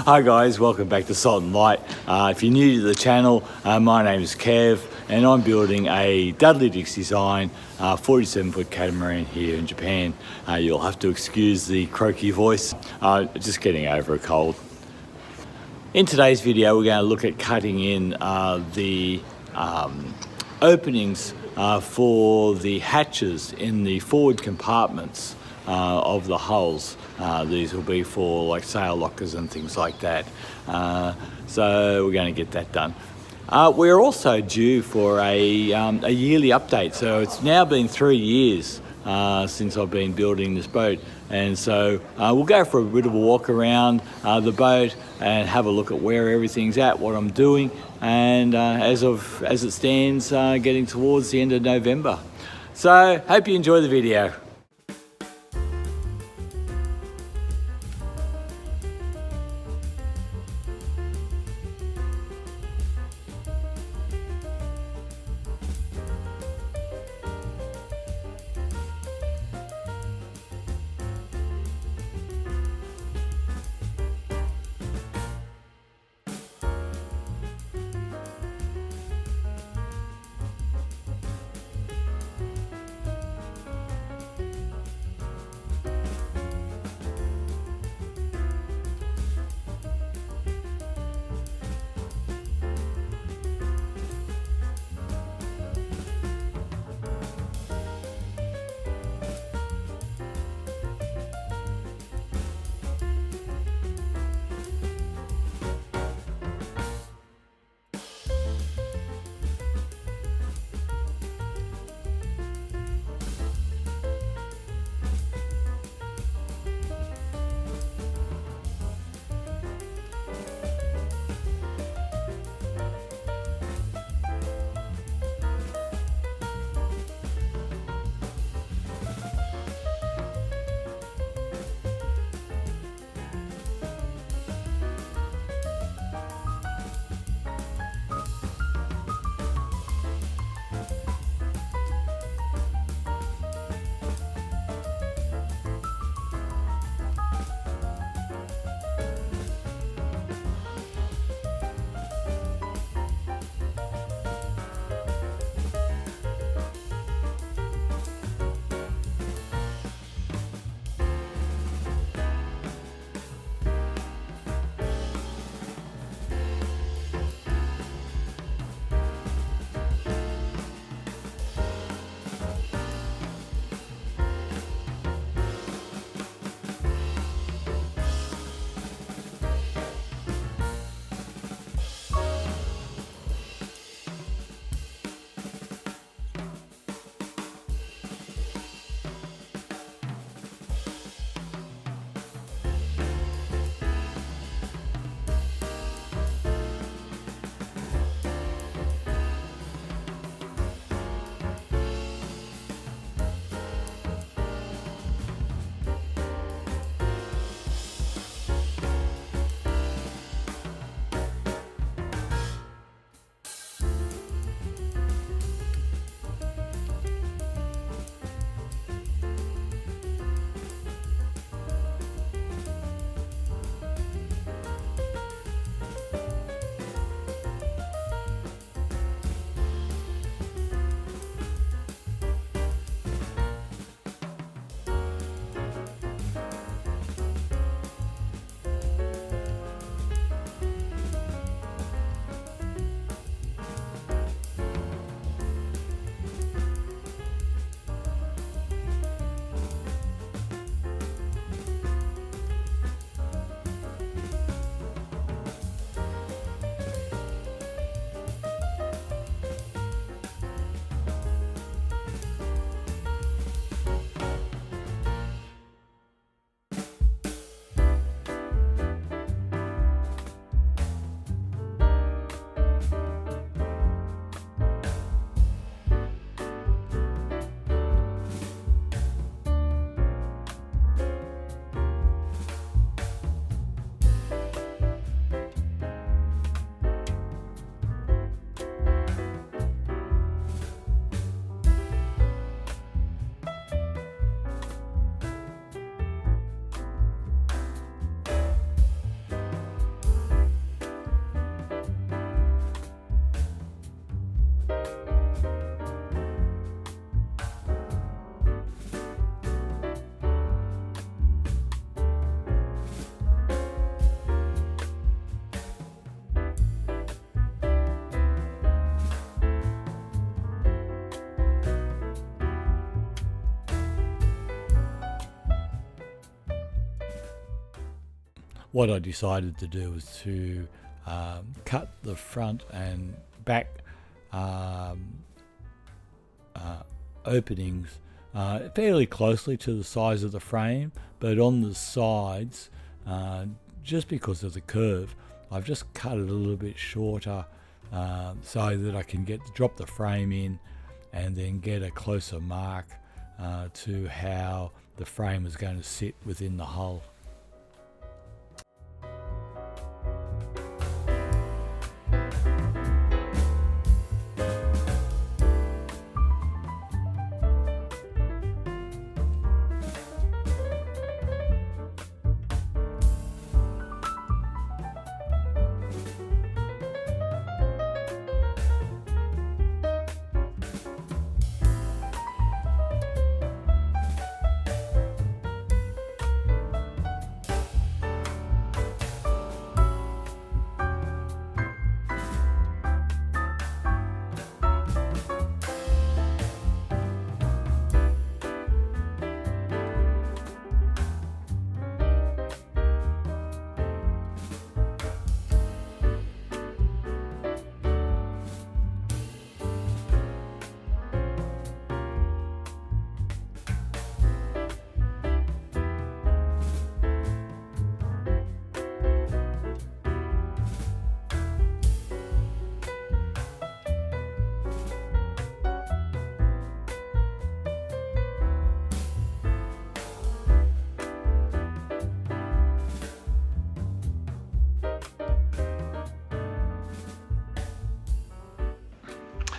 Hi guys, welcome back to Salt and Light. If you're new to the channel, my name is Kev and I'm building a Dudley Dix design 47-foot catamaran here in Japan. You'll have to excuse the croaky voice, just getting over a cold. In today's video we're going to look at cutting in the openings for the hatches in the forward compartments of the hulls. These will be for like sail lockers and things like that. So we're going to get that done. We're also due for a yearly update. So it's now been 3 years since I've been building this boat, and so we'll go for a bit of a walk around the boat and have a look at where everything's at, what I'm doing, and as it stands, getting towards the end of November. So hope you enjoy the video. what I decided to do was to cut the front and back openings fairly closely to the size of the frame, but on the sides, just because of the curve, I've just cut it a little bit shorter so that I can drop the frame in and then get a closer mark to how the frame is going to sit within the hull.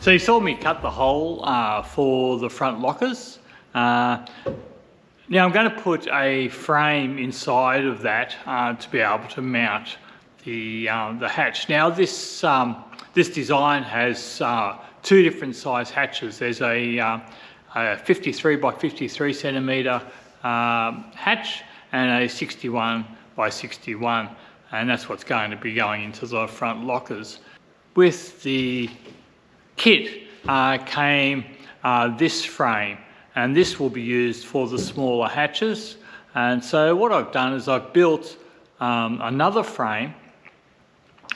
So you saw me cut the hole for the front lockers. Now I'm going to put a frame inside of that to be able to mount the hatch. Now this design has two different size hatches. There's a 53 by 53 centimetre hatch and a 61 by 61, and that's what's going to be going into the front lockers. With the kit came this frame, and this will be used for the smaller hatches. And so what I've done is I've built another frame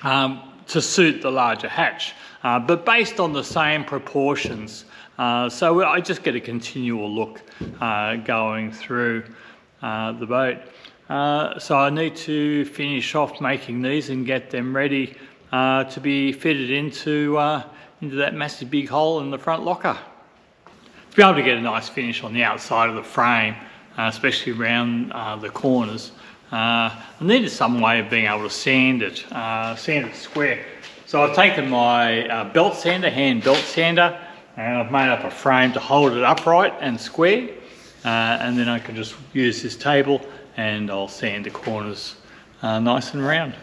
to suit the larger hatch, but based on the same proportions. So I just get a continual look going through the boat. So I need to finish off making these and get them ready to be fitted into that massive big hole in the front locker. To be able to get a nice finish on the outside of the frame, especially around the corners, I needed some way of being able to sand it square. So I've taken my belt sander, hand belt sander, and I've made up a frame to hold it upright and square, and then I can just use this table and I'll sand the corners nice and round.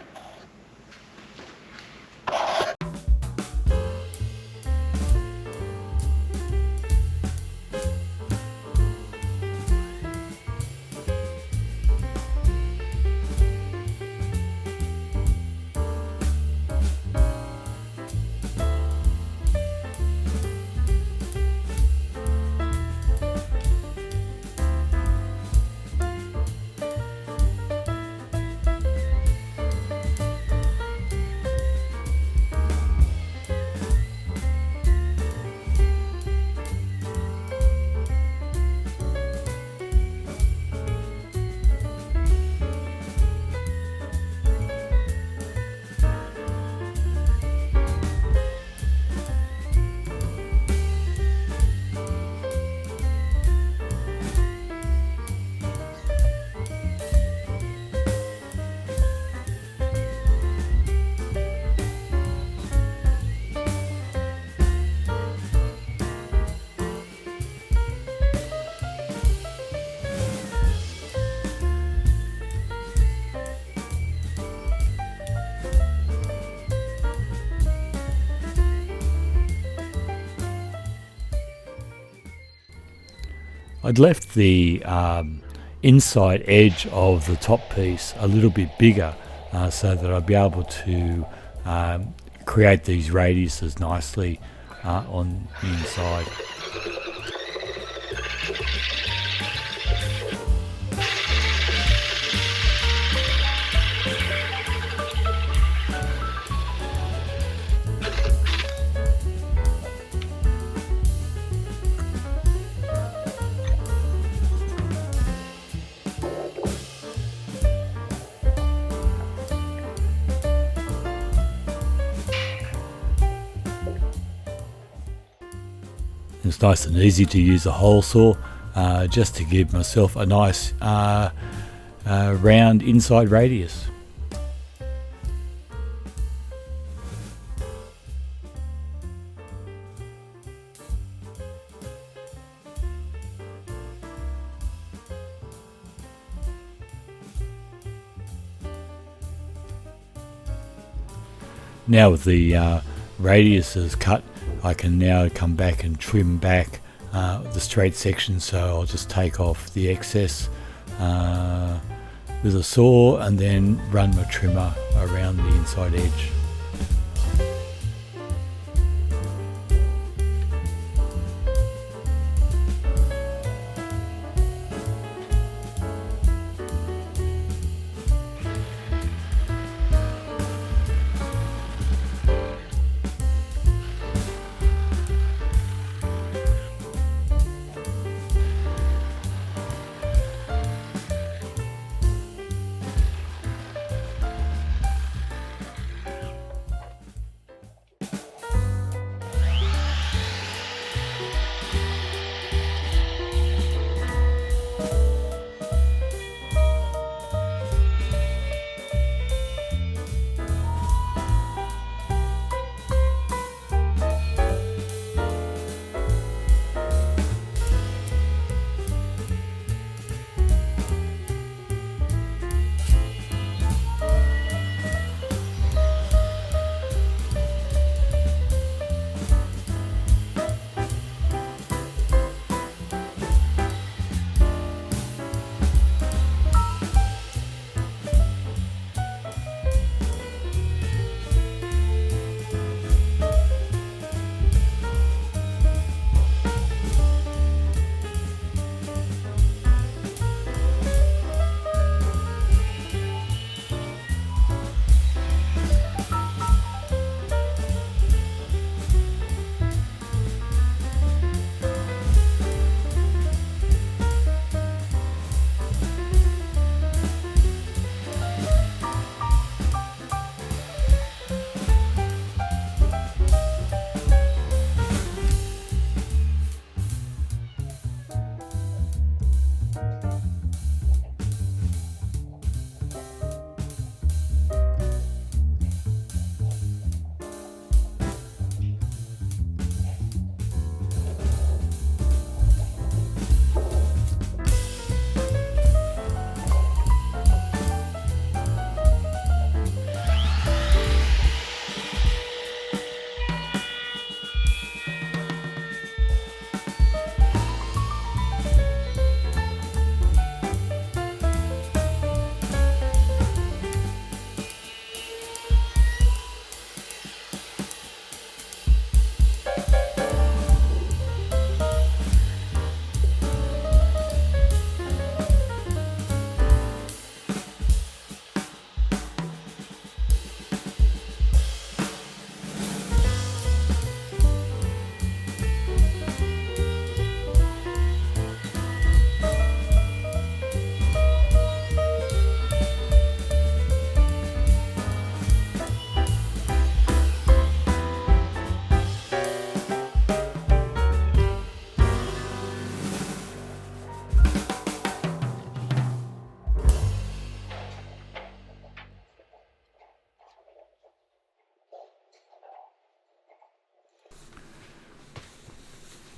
I'd left the inside edge of the top piece a little bit bigger so that I'd be able to create these radiuses nicely on the inside. It's nice and easy to use a hole saw, just to give myself a nice round inside radius. Now with the radiuses cut, I can now come back and trim back the straight section, so I'll just take off the excess with a saw and then run my trimmer around the inside edge.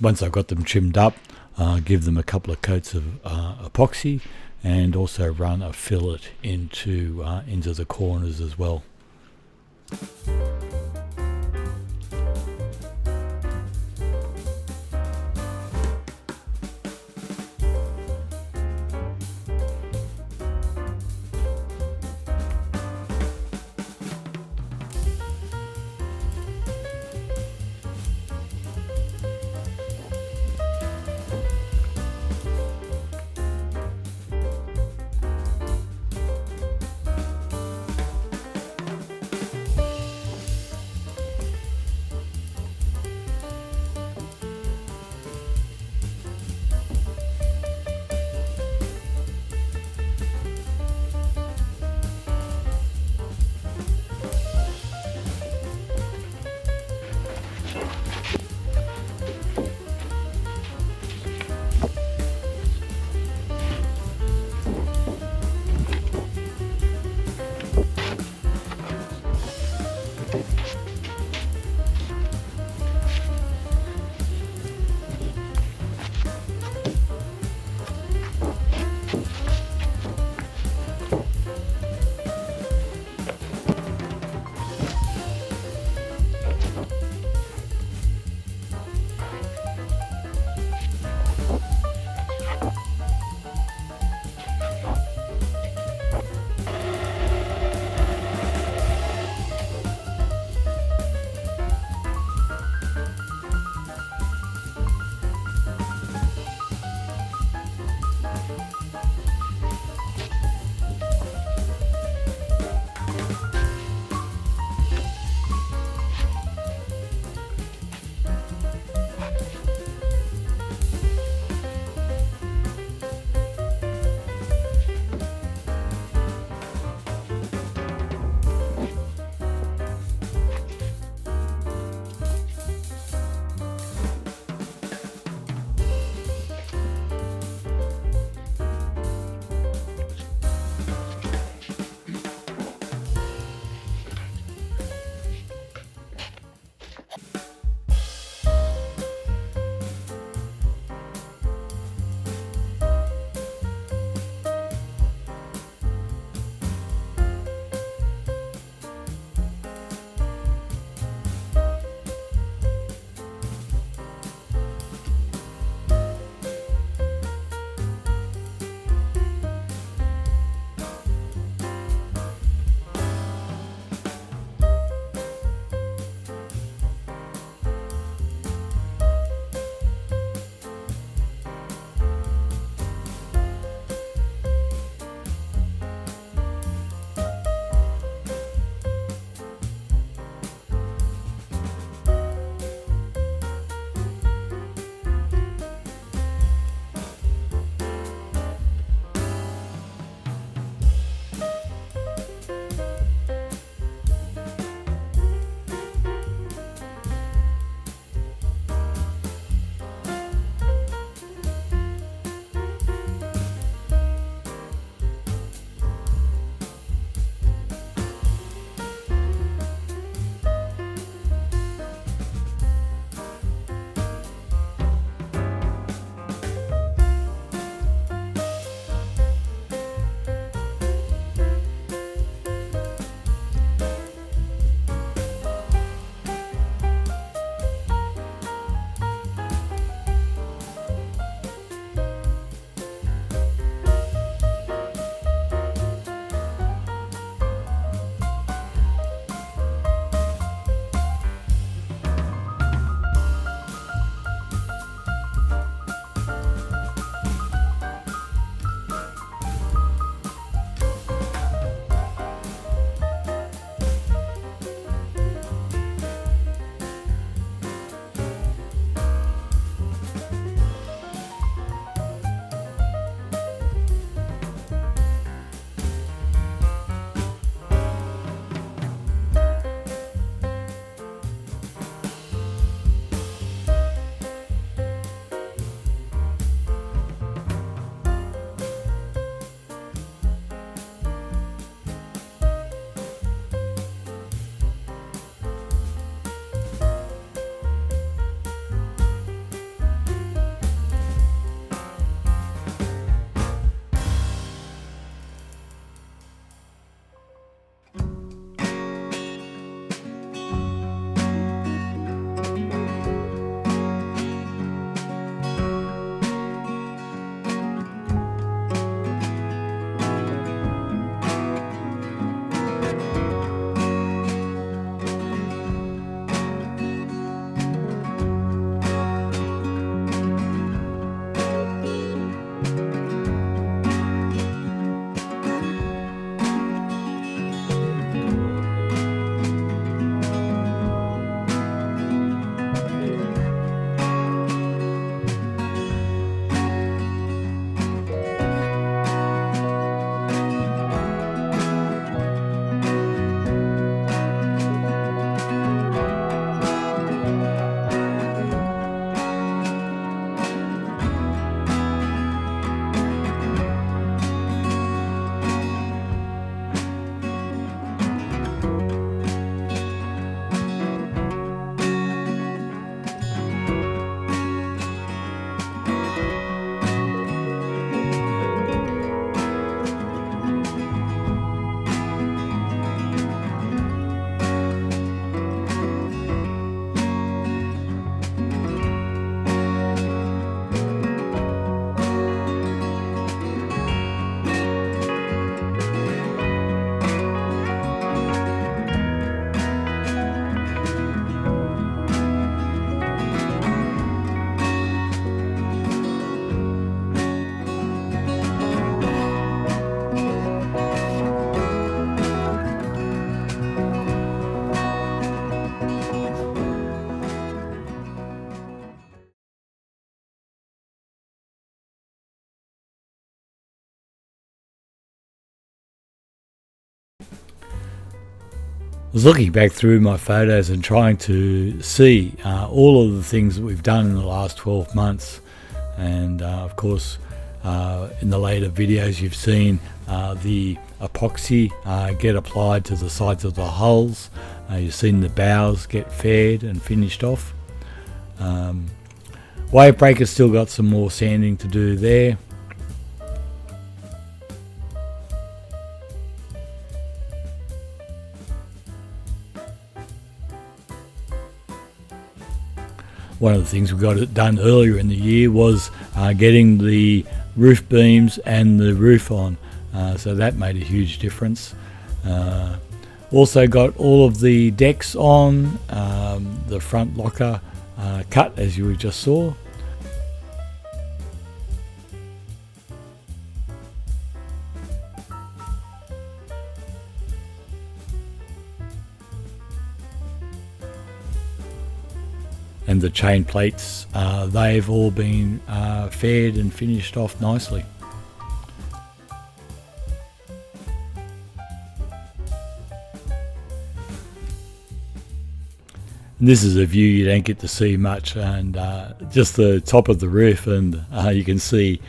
Once I've got them trimmed up, give them a couple of coats of epoxy and also run a fillet into the corners as well. was looking back through my photos and trying to see all of the things that we've done in the last 12 months. And of course, in the later videos you've seen the epoxy get applied to the sides of the hulls. You've seen the bows get faired and finished off. Wave breaker's still got some more sanding to do there. One of the things we got it done earlier in the year was getting the roof beams and the roof on, so that made a huge difference. Also got all of the decks on, the front locker cut as you just saw. And the chain plates, they've all been faired and finished off nicely. And this is a view you don't get to see much, and just the top of the roof, and you can see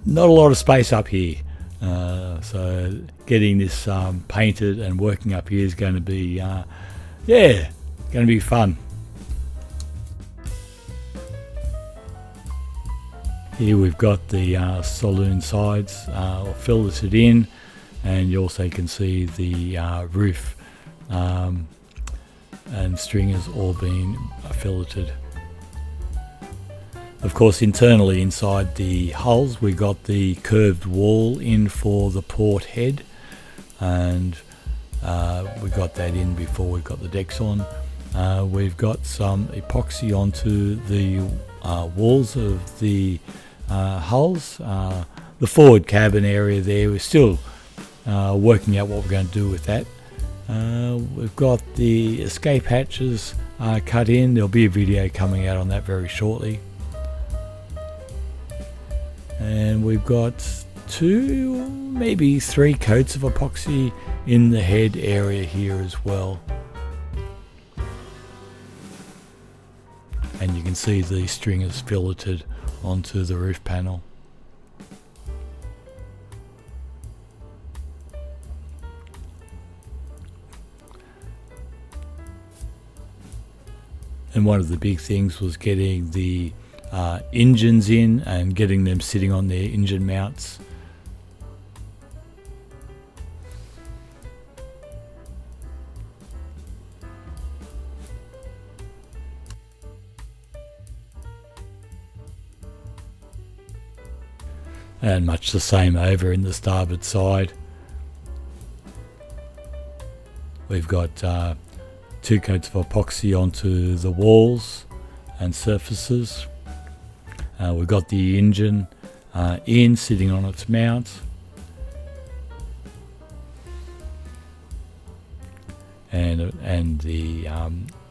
not a lot of space up here. So getting this painted and working up here is going to be, going to be fun. Here we've got the saloon sides filleted in, and you also can see the roof and stringers all being filleted. Of course, internally inside the hulls we got the curved wall in for the port head, and we got that in before we got the decks on. We've got some epoxy onto the walls of the hulls. The forward cabin area there, we're still working out what we're going to do with that. We've got the escape hatches cut in. There'll be a video coming out on that very shortly. And we've got 2, maybe 3 coats of epoxy in the head area here as well. And you can see the stringers filleted onto the roof panel. And one of the big things was getting the engines in and getting them sitting on their engine mounts. And much the same over in the starboard side. We've got 2 coats of epoxy onto the walls and surfaces. We've got the engine in, sitting on its mount. And the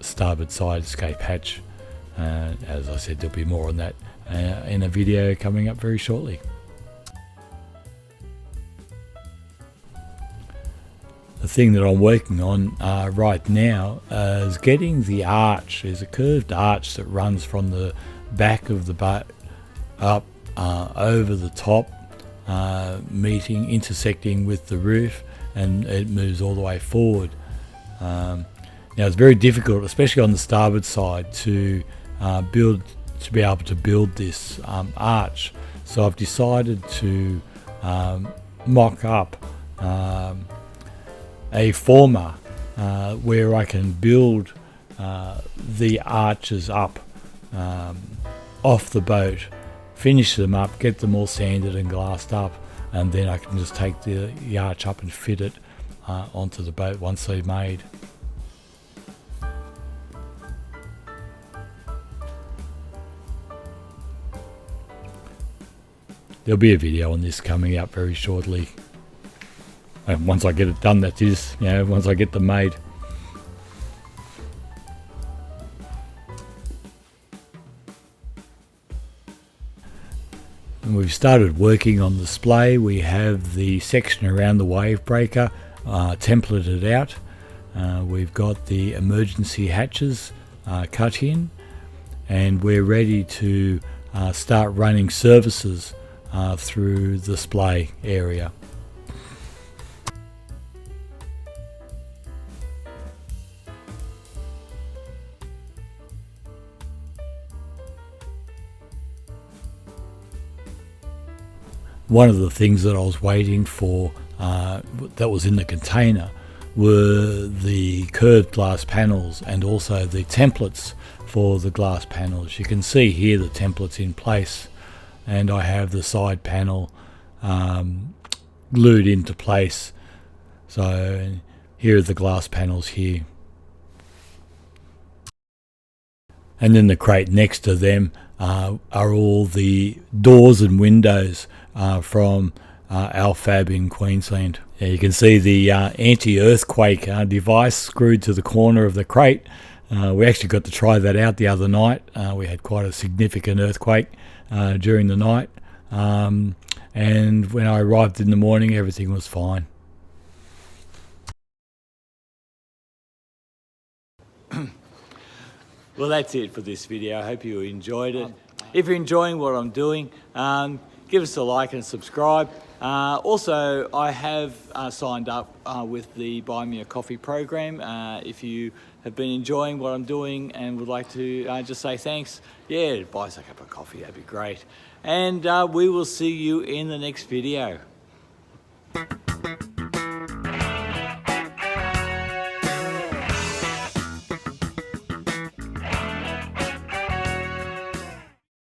starboard side escape hatch. As I said, there'll be more on that in a video coming up very shortly. The thing that I'm working on right now is getting the arch. There's a curved arch that runs from the back of the boat up over the top, intersecting with the roof, and it moves all the way forward. Now it's very difficult, especially on the starboard side, to be able to build this arch. So I've decided to mock up a former where I can build the arches up off the boat, finish them up, get them all sanded and glassed up, and then I can just take the arch up and fit it onto the boat once they're made. There'll be a video on this coming out very shortly. Once I get it done, that is, once I get them made. And we've started working on the display. We have the section around the wave breaker templated out. We've got the emergency hatches cut in, and we're ready to start running services through the splay area. One of the things that I was waiting for that was in the container were the curved glass panels and also the templates for the glass panels. You can see here the templates in place, and I have the side panel glued into place. So here are the glass panels here. And then the crate next to them are all the doors and windows from Alfab in Queensland. You can see the anti-earthquake device screwed to the corner of the crate. We actually got to try that out the other night. We had quite a significant earthquake during the night, and when I arrived in the morning, everything was fine. Well, that's it for this video. I hope you enjoyed it. If you're enjoying what I'm doing, give us a like and subscribe. Also, I have signed up with the Buy Me a Coffee program. If you have been enjoying what I'm doing and would like to just say thanks, yeah, buy us a cup of coffee, that'd be great. And we will see you in the next video.